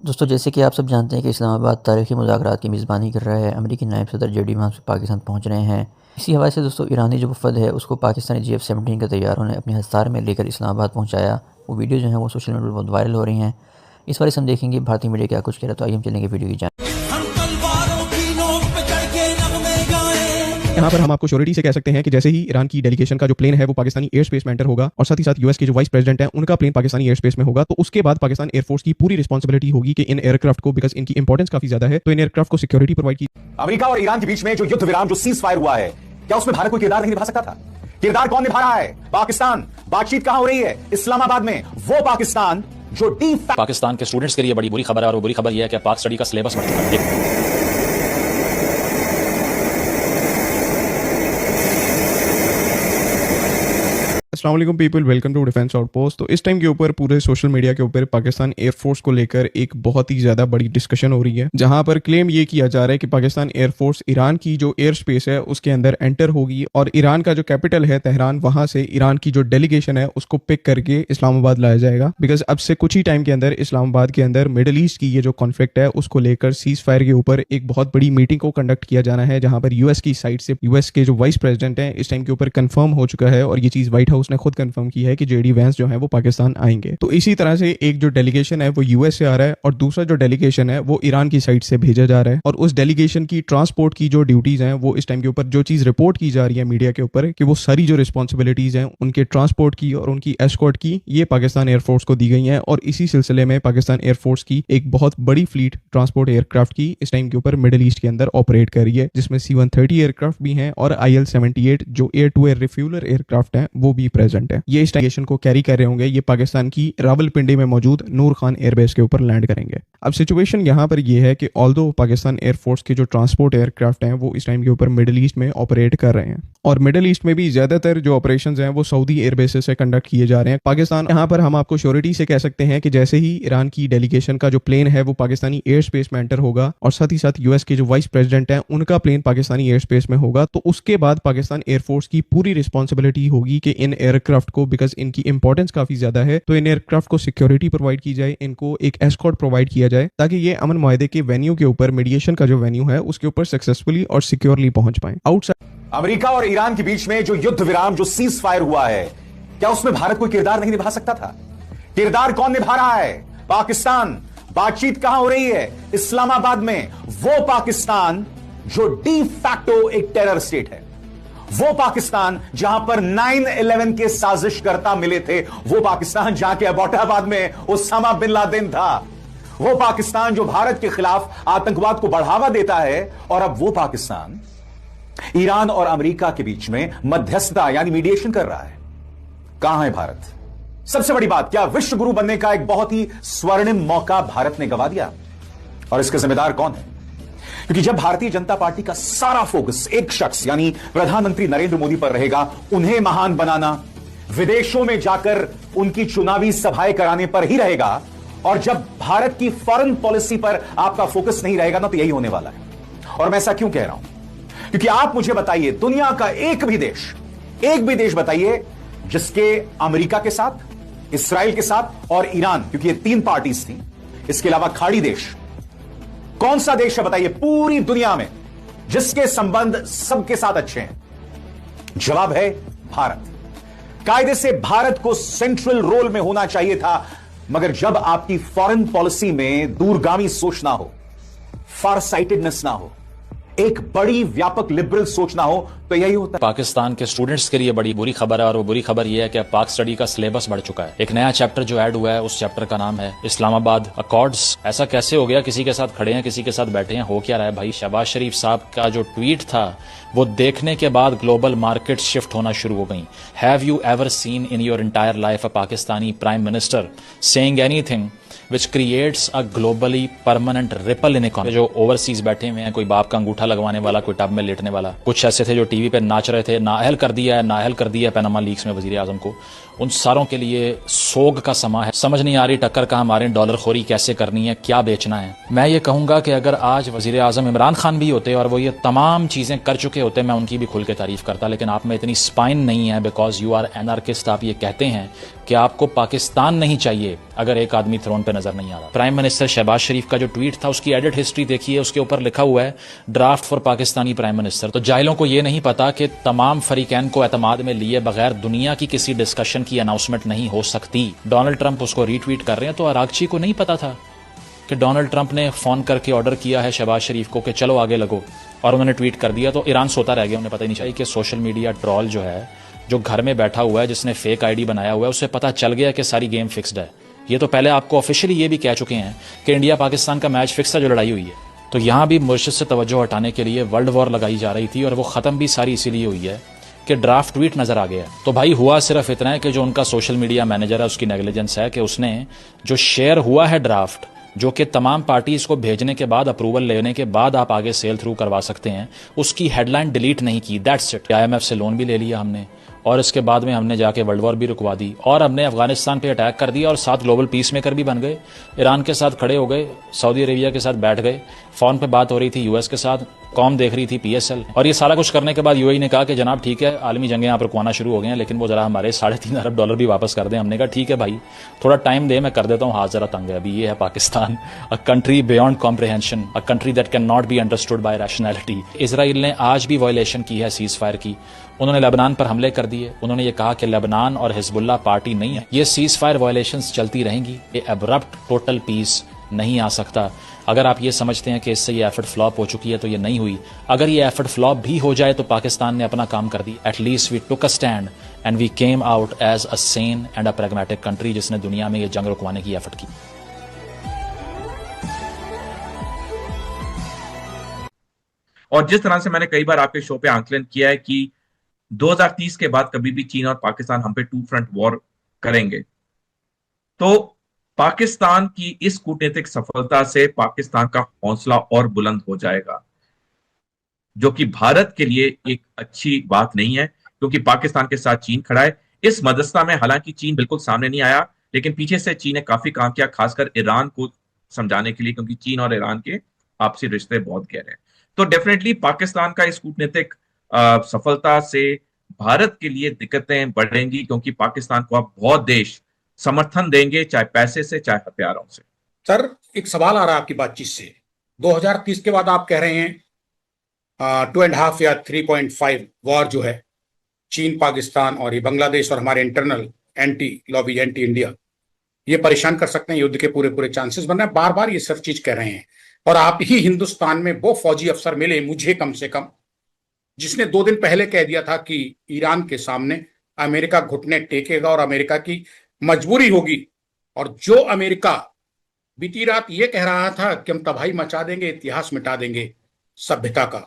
दोस्तों, जैसे कि आप सब जानते हैं कि इस्लामाबाद तारीख़ी मुज़ाकरात की मेज़बानी कर रहा है। अमेरिकी नायब सदर जेडी वांस पाकिस्तान पहुंच रहे हैं। इसी हवाले से दोस्तों ईरानी जो वफ़द है उसको पाकिस्तानी GF-17 के तैयारों ने अपने हस्तार में लेकर इस्लामाबाद पहुंचाया। वो वीडियो जो है वो सोशल मीडिया पर बहुत वायरल हो रही हैं। इस बारे से हम देखेंगे भारतीय मीडिया क्या कुछ कह रहा है। तो आइए हम चलेंगे वीडियो की जान। यहाँ पर हम आपको श्योरिटी से कह सकते हैं कि जैसे ही ईरान की डेलीगेशन का जो प्लेन है वो पाकिस्तानी एयर स्पेस में एंटर होगा और साथ ही साथ यूएस के जो वाइस प्रेसिडेंट हैं उनका प्लेन पाकिस्तानी एयर स्पेस में होगा, तो उसके बाद पाकिस्तान एयरफोर्स की पूरी रिस्पांसिबिलिटी होगी कि इन एयरक्राफ्ट को, बिकॉज इनकी इंपॉर्टेंस काफी ज्यादा है, तो इन एयरक्राफ्ट को सिक्योरिटी प्रोवाइड की। अमेरिका और ईरान के बीच में जो युद्ध विराम, जो सीज फायर हुआ है, क्या उसमें भारत कोई किरदार नहीं निभा सकता था? किरदार कौन निभा रहा है? पाकिस्तान। बातचीत कहां हो रही है? इस्लामाबाद में। वो पाकिस्तान जो पाकिस्तान के स्टूडेंट्स के लिए बड़ी बुरी खबर है, और वो बुरी खबर यह है कि पाक स्टडी का सिलेबस बढ़ चुका है। अस्सलाम वालेकुम people, welcome to Defence Outpost. तो इस टाइम के ऊपर पूरे सोशल मीडिया के ऊपर पाकिस्तान एयरफोर्स को लेकर एक बहुत ही ज्यादा बड़ी डिस्कशन हो रही है, जहां पर क्लेम ये किया जा रहा है कि पाकिस्तान एयरफोर्स ईरान की जो एयर स्पेस है उसके अंदर एंटर होगी और ईरान का जो कैपिटल है तेहरान, वहां से ईरान की जो डेलीगेशन है उसको पिक करके इस्लामाबाद लाया जाएगा। बिकॉज अब से कुछ ही टाइम के अंदर इस्लामाबाद के अंदर मिडिल ईस्ट की ये जो कॉन्फ्लिक्ट है उसको लेकर सीज फायर के ऊपर एक बहुत बड़ी मीटिंग को कंडक्ट किया जाना है, जहां पर यूएस की साइड से यूएस के जो वाइस प्रेसिडेंट है इस टाइम के ऊपर कंफर्म हो चुका है और ये चीज व्हाइट हाउस ने खुद कंफर्म की है कि जेडी वैंस जो है वो पाकिस्तान आएंगे। तो इसी तरह से एक जो डेलीगेशन है वो यूएस से आ रहा है और दूसरा जो डेलीगेशन है वो ईरान की साइड से भेजा जा रहा है, और उस डेलीगेशन की ट्रांसपोर्ट की जो ड्यूटीज हैं वो इस टाइम के ऊपर जो चीज रिपोर्ट की जा रही है मीडिया के ऊपर कि वो सारी जो रिस्पॉन्सिबिलिटीज हैं उनके ट्रांसपोर्ट की और उनकी एस्कॉर्ट की ये पाकिस्तान एयरफोर्स को दी गई है। और इसी सिलसिले में पाकिस्तान एयरफोर्स की एक बहुत बड़ी फ्लीट ट्रांसपोर्ट एयरक्राफ्ट की इस टाइम के ऊपर मिडिल ईस्ट के अंदर ऑपरेट कर रही है, जिसमें C-130 एयरक्राफ्ट भी हैं और IL-78 जो air to air refueller aircraft है वो भी प्रेजेंट है। ये इस डेलीगेशन को कैरी कर रहे होंगे। ये पाकिस्तान की रावलपिंडी में मौजूद नूर खान एयरबेस के ऊपर लैंड करेंगे। अब सिचुएशन यहाँ पर यह है कि ऑल्दो पाकिस्तान एयरफोर्स के जो ट्रांसपोर्ट एयरक्राफ्ट हैं वो इस टाइम के ऊपर मिडिल ईस्ट में ऑपरेट कर रहे हैं, और मिडिल ईस्ट में भी ज्यादातर जो ऑपरेशंस हैं वो सऊदी एयरबेसेस से कंडक्ट किए जा रहे हैं। पाकिस्तान यहाँ पर हम आपको श्योरिटी से कह सकते हैं कि जैसे ही ईरान की डेलीगेशन का जो प्लेन है वो पाकिस्तानी एयर स्पेस में एंटर होगा और साथ ही साथ यूएस के जो वाइस प्रेसिडेंट हैं उनका प्लेन पाकिस्तानी एयर स्पेस में होगा, तो उसके बाद पाकिस्तान एयरफोर्स की पूरी रिस्पॉन्सिबिलिटी होगी कि इन एयरक्राफ्ट को, बिकॉज इनकी इंपॉर्टेंस काफी ज्यादा है, तो इन एयरक्राफ्ट को सिक्योरिटी प्रोवाइड की जाए, इनको एक एस्कॉर्ट प्रोवाइड किया जाए ताकि ये अमन मुआहदे के वेन्यू के ऊपर, मीडिएशन का जो वेन्यू है उसके ऊपर सक्सेसफुली और सिक्योरली पहुंच पाए। आउटसाइड अमेरिका और ईरान के बीच में जो युद्ध विराम, जो सीज फायर हुआ है, क्या उसमें भारत कोई किरदार नहीं निभा सकता था? किरदार कौन निभा रहा है? पाकिस्तान। बातचीत कहां हो रही है? इस्लामाबाद में। वो पाकिस्तान जो डी फैक्टो एक टेरर स्टेट है, वो पाकिस्तान जहां पर 9/11 के साजिशकर्ता मिले थे, वो पाकिस्तान जहां के अबोटाबाद में ओसामा बिन लादेन था, वो पाकिस्तान जो भारत के खिलाफ आतंकवाद को बढ़ावा देता है, और अब वो पाकिस्तान ईरान और अमेरिका के बीच में मध्यस्थता यानी मीडिएशन कर रहा है। कहां है भारत? सबसे बड़ी बात, क्या विश्व गुरु बनने का एक बहुत ही स्वर्णिम मौका भारत ने गंवा दिया? और इसके जिम्मेदार कौन है? क्योंकि जब भारतीय जनता पार्टी का सारा फोकस एक शख्स यानी प्रधानमंत्री नरेंद्र मोदी पर रहेगा, उन्हें महान बनाना, विदेशों में जाकर उनकी चुनावी सभाएं कराने पर ही रहेगा, और जब भारत की फॉरेन पॉलिसी पर आपका फोकस नहीं रहेगा ना, तो यही होने वाला है। और मैं ऐसा क्यों कह रहा हूं? क्योंकि आप मुझे बताइए, दुनिया का एक भी देश बताइए जिसके अमेरिका के साथ, इसराइल के साथ और ईरान, क्योंकि ये 3 पार्टीज थी, इसके अलावा खाड़ी देश, कौन सा देश है बताइए पूरी दुनिया में जिसके संबंध सबके साथ अच्छे हैं? जवाब है भारत। कायदे से भारत को सेंट्रल रोल में होना चाहिए था, मगर जब आपकी फॉरेन पॉलिसी में दूरगामी सोच ना हो, फार साइटेडनेस ना हो, एक बड़ी व्यापक लिबरल सोच ना हो, तो यही होता है। पाकिस्तान के स्टूडेंट्स के लिए बड़ी बुरी खबर है, और वो बुरी खबर यह है कि पाक स्टडी का सिलेबस बढ़ चुका है। एक नया चैप्टर जो ऐड हुआ है, उस चैप्टर का नाम है इस्लामाबाद अकॉर्ड्स। ऐसा कैसे हो गया? किसी के साथ खड़े हैं, किसी के साथ बैठे हैं, हो क्या रहा है भाई? शहबाज शरीफ साहब का जो ट्वीट था वो देखने के बाद ग्लोबल मार्केट शिफ्ट होना शुरू हो गई। Have you ever seen in your entire life a Pakistani prime minister saying anything which creates a globally permanent ripple in economy? जो ओवरसीज बैठे हुए हैं, कोई बाप का अंगूठा लगवाने वाला, कोई टब में लेटने वाला, कुछ ऐसे थे जो टीवी पे नाच रहे थे, नाअहल कर दिया है पनामा लीक्स में वजीर आजम को। उन सारों के लिए सोग का समा है। समझ नहीं आ रही टक्कर कहाँ मारे, डॉलर खोरी कैसे करनी है, क्या बेचना है। मैं ये कहूंगा कि अगर आज वजीर आजम इमरान खान भी होते और वो ये तमाम चीजें कर चुके होते, मैं उनकी भी खुल के तारीफ करता, लेकिन आप में इतनी स्पाइन नहीं है, बिकॉज यू आर एनार्किस्ट। आप ये कहते हैं कि आपको पाकिस्तान नहीं चाहिए अगर एक आदमी थ्रोन पे नजर नहीं आ रहा। प्राइम मिनिस्टर शहबाज शरीफ का जो ट्वीट था उसकी एडिट हिस्ट्री देखिए, उसके ऊपर लिखा हुआ है draft for Pakistani prime minister. तो जाहिलों को ये नहीं पता कि तमाम फरीकैन को एतमाद में लिए बगैर दुनिया की किसी डिस्कशन की अनाउंसमेंट नहीं हो सकती। डोनाल्ड ट्रंप उसको रीट्वीट कर रहे हैं, तो अरागची को नहीं पता था कि डोनाल्ड ट्रंप ने फोन करके ऑर्डर किया है शहबाज शरीफ को कि चलो आगे लगो, और उन्होंने ट्वीट कर दिया। तो ईरान सोता रह गया, उन्हें पता ही नहीं चाहिए कि सोशल मीडिया ट्रॉल जो है, जो घर में बैठा हुआ है, जिसने फेक आईडी बनाया हुआ है, उसे पता चल गया कि सारी गेम फिक्स्ड है। ये तो पहले आपको ऑफिशियली ये भी कह चुके हैं कि इंडिया पाकिस्तान का मैच फिक्स था, जो लड़ाई हुई है। तो यहाँ भी मुर्शिद से तवज्जो हटाने के लिए वर्ल्ड वॉर लगाई जा रही थी, और वो ख़त्म भी सारी इसीलिए हुई है कि ड्राफ्ट ट्वीट नजर आ गया। तो भाई हुआ सिर्फ इतना है कि जो उनका सोशल मीडिया मैनेजर है उसकी नेग्लिजेंस है कि उसने जो शेयर हुआ है ड्राफ्ट, जो कि तमाम पार्टीज को भेजने के बाद, अप्रूवल लेने के बाद आप आगे सेल थ्रू करवा सकते हैं, उसकी हेडलाइन डिलीट नहीं की। That's it. IMF से लोन भी ले लिया हमने, और इसके बाद में हमने जाके वर्ल्ड वॉर भी रुकवा दी, और हमने अफगानिस्तान पे अटैक कर दिया, और साथ ग्लोबल पीस मेकर भी बन गए। ईरान के साथ खड़े हो गए, सऊदी अरेबिया के साथ बैठ गए, फोन पे बात हो रही थी US के साथ, कॉम देख रही थी PSL, और ये सारा कुछ करने के बाद UAE ने कहा कि जनाब ठीक है, आलमी जंगें आप रुकवाना शुरू हो गए हैं, लेकिन वो जरा हमारे $3.5 अरब भी वापस कर दें। हमने कहा ठीक है भाई, थोड़ा टाइम दे, मैं कर देता हूँ, हाथ जरा तंग है अभी। ये है Pakistan, a country beyond comprehension, a country that can not be understood by rationality. Israel ने आज भी वायलेशन की है सीज फायर की। उन्होंने लेबनान पर हमले कर दिए। उन्होंने ये कहा कि लेबनान और हिजबुल्लाह पार्टी नहीं है। ये सीज फायर वायलेशंस चलती रहेंगी, ये एब्रप्ट टोटल पीस नहीं आ सकता। अगर आप ये समझते हैं कि इससे ये एफर्ट फ्लॉप हो चुकी है, तो ये नहीं हुई। अगर ये एफर्ट फ्लॉप भी हो जाए तो पाकिस्तान ने अपना काम कर दिया। At least we took a stand and we came out as a sane and a pragmatic country, जिसने दुनिया में ये जंग रुकवाने की एफर्ट की। और जिस तरह से मैंने कई बार आपके शो पे आंकलन किया है कि 2030 के बाद कभी भी चीन और पाकिस्तान हम पे टू फ्रंट वॉर करेंगे, तो पाकिस्तान की इस कूटनीतिक सफलता से पाकिस्तान का हौसला और बुलंद हो जाएगा, जो कि भारत के लिए एक अच्छी बात नहीं है, क्योंकि पाकिस्तान के साथ चीन खड़ा है। इस मदरसा में हालांकि चीन बिल्कुल सामने नहीं आया, लेकिन पीछे से चीन ने काफी काम किया, खासकर ईरान को समझाने के लिए, क्योंकि चीन और ईरान के आपसी रिश्ते बहुत गहरे हैं। तो डेफिनेटली पाकिस्तान का इस कूटनीतिक सफलता से भारत के लिए दिक्कतें बढ़ेंगी, क्योंकि पाकिस्तान को अब बहुत देश समर्थन देंगे, चाहे पैसे से चाहे हथियारों से। सर, एक सवाल आ रहा है आपकी बातचीत से। 2030 के बाद आप कह रहे हैं 2.5 या 3.5 वॉर जो है चीन पाकिस्तान और ये बांग्लादेश और हमारे internal anti lobby, anti India, ये परेशान कर सकते हैं, युद्ध के पूरे पूरे चांसेस बन रहे हैं। बार बार ये सब चीज कह रहे हैं, और आप ही हिंदुस्तान में वो फौजी अफसर मिले मुझे कम से कम, जिसने 2 दिन पहले कह दिया था कि ईरान के सामने अमेरिका घुटने टेकेगा और अमेरिका की मजबूरी होगी। और जो अमेरिका बीती रात ये कह रहा था कि हम तबाही मचा देंगे, इतिहास मिटा देंगे सभ्यता का,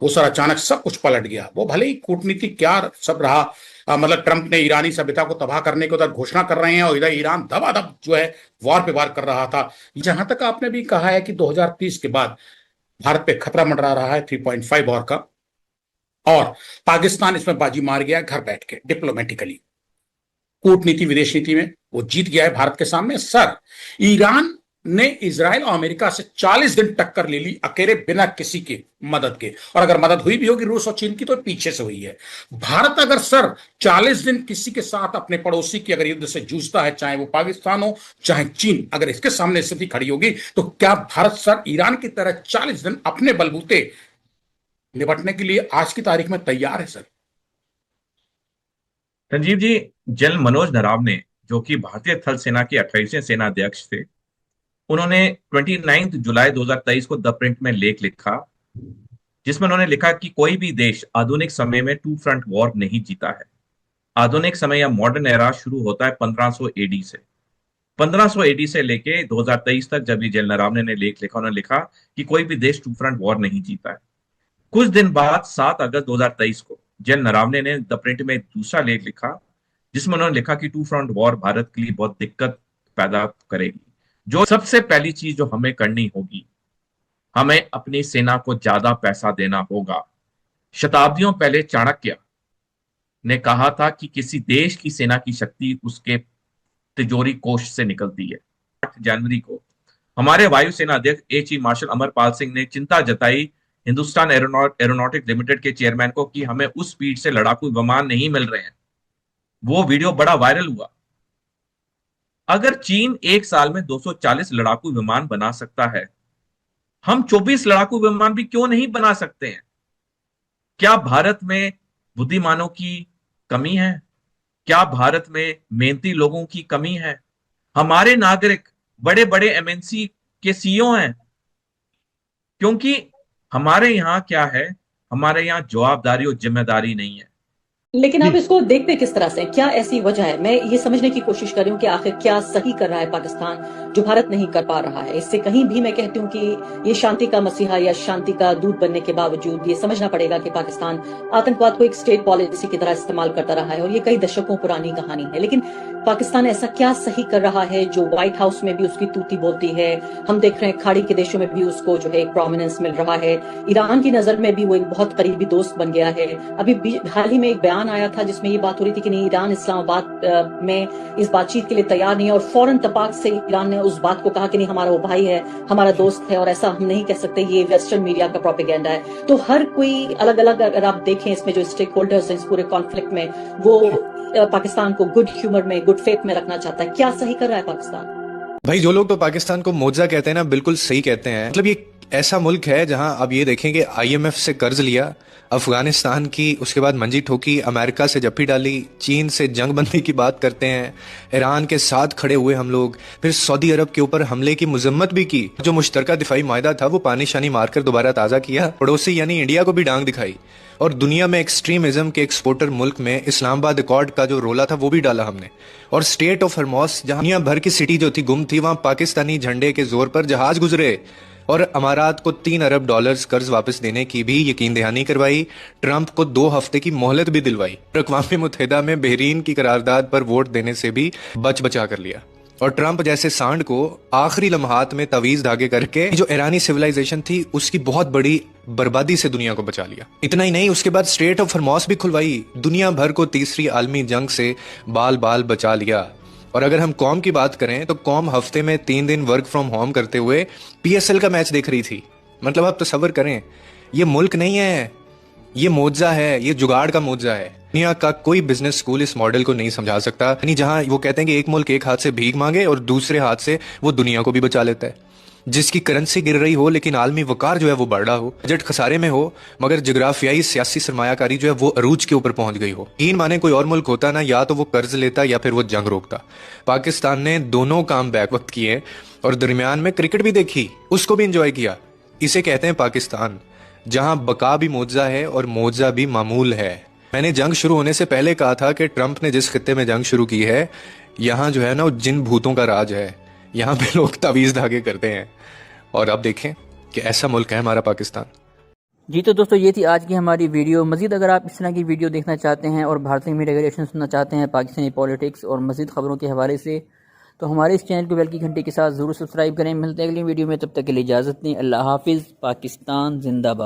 वो सर अचानक सब कुछ पलट गया। वो भले ही कूटनीति क्या सब रहा, मतलब ट्रंप ने ईरानी सभ्यता को तबाह करने को उधर घोषणा कर रहे हैं, और इधर ईरान दबादब जो है वार पे वार कर रहा था। जहां तक आपने भी कहा है कि 2030 के बाद भारत पे खतरा मंडरा रहा है 3.5 वॉर का, और पाकिस्तान इसमें बाजी मार गया घर बैठ के डिप्लोमेटिकली, कूटनीति विदेश नीति में वो जीत गया है भारत के सामने। सर, ईरान ने इजराइल और अमेरिका से 40 दिन टक्कर ले ली अकेले, बिना किसी की मदद के, और अगर मदद हुई भी होगी रूस और चीन की तो पीछे से हुई है। भारत अगर सर 40 दिन किसी के साथ अपने पड़ोसी की अगर युद्ध से जूझता है, चाहे वो पाकिस्तान हो चाहे चीन, अगर इसके सामने स्थिति खड़ी होगी, तो क्या भारत सर ईरान की तरह 40 दिन अपने बलबूते निपटने के लिए आज की तारीख में तैयार है? सर संजीव जी, जनरल मनोज नरावने, जो कि भारतीय थल सेना के 28वें सेना अध्यक्ष थे, उन्होंने 29 जुलाई 2023 को द प्रिंट में लेख लिखा, जिसमें उन्होंने लिखा कि कोई भी देश आधुनिक समय में टू फ्रंट वॉर नहीं जीता है। आधुनिक समय या मॉडर्न एरा शुरू होता है 1500 AD से। 1500 AD से लेके 2023 तक जब ये जनरल नरावने ने लेख लिखा, उन्होंने लिखा कि कोई भी देश टू फ्रंट वॉर नहीं जीता है। कुछ दिन बाद 7 अगस्त 2023 को जनरल नरावने ने द प्रिंट में एक दूसरा लेख लिखा, जिसमें उन्होंने लिखा कि टू फ्रंट वॉर भारत के लिए बहुत दिक्कत पैदा करेगी। जो सबसे पहली चीज जो हमें करनी होगी, हमें अपनी सेना को ज्यादा पैसा देना होगा। शताब्दियों पहले चाणक्य ने कहा था कि किसी देश की सेना की शक्ति उसके तिजोरी कोष से निकलती है। 8 जनवरी को हमारे वायुसेना अध्यक्ष air chief marshal Amarpal Singh ने चिंता जताई हिंदुस्तान एरोनॉटिक लिमिटेड के चेयरमैन को कि हमें उस स्पीड से लड़ाकू विमान नहीं मिल रहे हैं। वो वीडियो बड़ा वायरल हुआ। अगर चीन एक साल में 240 लड़ाकू विमान बना सकता है, हम 24 लड़ाकू विमान भी क्यों नहीं बना सकते हैं? क्या भारत में बुद्धिमानों की कमी है? क्या भारत में मेहनती लोगों की कमी है? हमारे नागरिक बड़े बड़े एमएनसी के सीईओ हैं, क्योंकि हमारे यहाँ क्या है, हमारे यहाँ जवाबदारी और जिम्मेदारी नहीं है। लेकिन आप इसको देखते किस तरह से, क्या ऐसी वजह है? मैं ये समझने की कोशिश कर रही हूँ कि आखिर क्या सही कर रहा है पाकिस्तान जो भारत नहीं कर पा रहा है। इससे कहीं भी मैं कहती हूँ कि ये शांति का मसीहा या शांति का दूत बनने के बावजूद ये समझना पड़ेगा कि पाकिस्तान आतंकवाद को एक स्टेट पॉलिसी की तरह इस्तेमाल करता रहा है और ये कई दशकों पुरानी कहानी है। लेकिन पाकिस्तान ऐसा क्या सही कर रहा है जो व्हाइट हाउस में भी उसकी तूती बोलती है? हम देख रहे हैं खाड़ी के देशों में भी उसको जो है एक प्रोमिनेंस मिल रहा है, ईरान की नजर में भी वो एक बहुत करीबी दोस्त बन गया है। अभी हाल ही में एक बयान आया था जिसमें ये बात हो रही थी कि नहीं, ईरान इस्लामाबाद में इस बातचीत के लिए तैयार नहीं है और फौरन तपाक से ईरान ने उस बात को कहा कि नहीं, हमारा वो भाई है, हमारा दोस्त है और ऐसा हम नहीं कह सकते, ये वेस्टर्न मीडिया का प्रोपेगेंडा है। तो हर कोई अलग अलग, अगर आप देखें इसमें जो स्टेक होल्डर्स हैं इस पूरे कॉन्फ्लिक्ट में, वो पाकिस्तान को गुड ह्यूमर में, गुड फेथ में रखना चाहता है। क्या सही कर रहा है पाकिस्तान? भाई जो लोग तो पाकिस्तान को मोजा कहते हैं ना, बिल्कुल सही कहते हैं। मतलब ये ऐसा मुल्क है जहां आप ये देखेंगे IMF से कर्ज लिया, अफगानिस्तान की, उसके बाद मंजी ठोकी, अमेरिका से जप्फी डाली, चीन से जंग बंदी की बात करते हैं, ईरान के साथ खड़े हुए हम लोग, फिर सऊदी अरब के ऊपर हमले की मजम्मत भी की, जो मुश्तरका दिफाई मायदा था वो पानी शानी मारकर दोबारा ताज़ा किया, पड़ोसी यानी इंडिया को भी डांग दिखाई, और दुनिया में एक्सट्रीमिज्म के एक्सपोर्टर मुल्क में इस्लामाबाद अकॉर्ड का जो रोला था वो भी डाला हमने, और स्टेट ऑफ हरमौस जहां दुनिया भर की सिटी जो थी गुम थी, वहां पाकिस्तानी झंडे के जोर पर जहाज गुजरे, और अमारात को $3 अरब कर्ज वापस देने की भी यकीन दहानी करवाई, ट्रंप को 2 हफ्ते की मोहलत भी दिलवाई, अक़वाम मुत्तहिदा में बहरीन की करारदाद पर वोट देने से भी बचा कर लिया, और ट्रंप जैसे सांड को आखिरी लम्हात में तवीज धागे करके जो ईरानी सिविलाइजेशन थी उसकी बहुत बड़ी बर्बादी से दुनिया को बचा लिया। इतना ही नहीं, उसके बाद स्ट्रेट ऑफ हरमौस भी खुलवाई, दुनिया भर को तीसरी आलमी जंग से बाल बाल बचा लिया। और अगर हम कौम की बात करें तो कौम हफ्ते में 3 दिन वर्क फ्रॉम होम करते हुए PSL का मैच देख रही थी। मतलब आप तसव्वुर करें, ये मुल्क नहीं है, ये मोजा है, ये जुगाड़ का मोजा है। दुनिया का कोई बिजनेस स्कूल इस मॉडल को नहीं समझा सकता, यानी जहां वो कहते हैं कि एक मुल्क एक हाथ से भीख मांगे और दूसरे हाथ से वो दुनिया को भी बचा लेता है, जिसकी करेंसी गिर रही हो लेकिन आलमी वकार जो है वो बढ़ रहा हो, बजट खसारे में हो मगर जगराफियाई सियासी सरमायाकारी जो है वो अरूज के ऊपर पहुंच गई हो। यकीन माने कोई और मुल्क होता ना, या तो वो कर्ज लेता या फिर वो जंग रोकता। पाकिस्तान ने दोनों काम बैक वक्त किए और दरमियान में क्रिकेट भी देखी, उसको भी इंजॉय किया। इसे कहते हैं पाकिस्तान, जहां बका भी मोजा है और मोजा भी मामूल है। मैंने जंग शुरू होने से पहले कहा था कि ट्रंप ने जिस खित्ते में जंग शुरू की है, यहाँ जो है ना वो जिन भूतों का राज है, यहाँ पे लोग तवीज़ धागे करते हैं। और अब देखें कि ऐसा मुल्क है हमारा पाकिस्तान। जी तो दोस्तों, ये थी आज की हमारी वीडियो। मज़ीद अगर आप इस तरह की वीडियो देखना चाहते हैं और भारतीय मीडिया के रिएक्शन सुनना चाहते हैं पाकिस्तानी पॉलिटिक्स और मज़ीद खबरों के हवाले से, तो हमारे इस चैनल को बेल की घंटी के साथ ज़रूर सब्सक्राइब करें। मिलते हैं अगली वीडियो में, तब तक के लिए इजाज़त दें। अल्लाह हाफिज़। पाकिस्तान जिंदाबाद।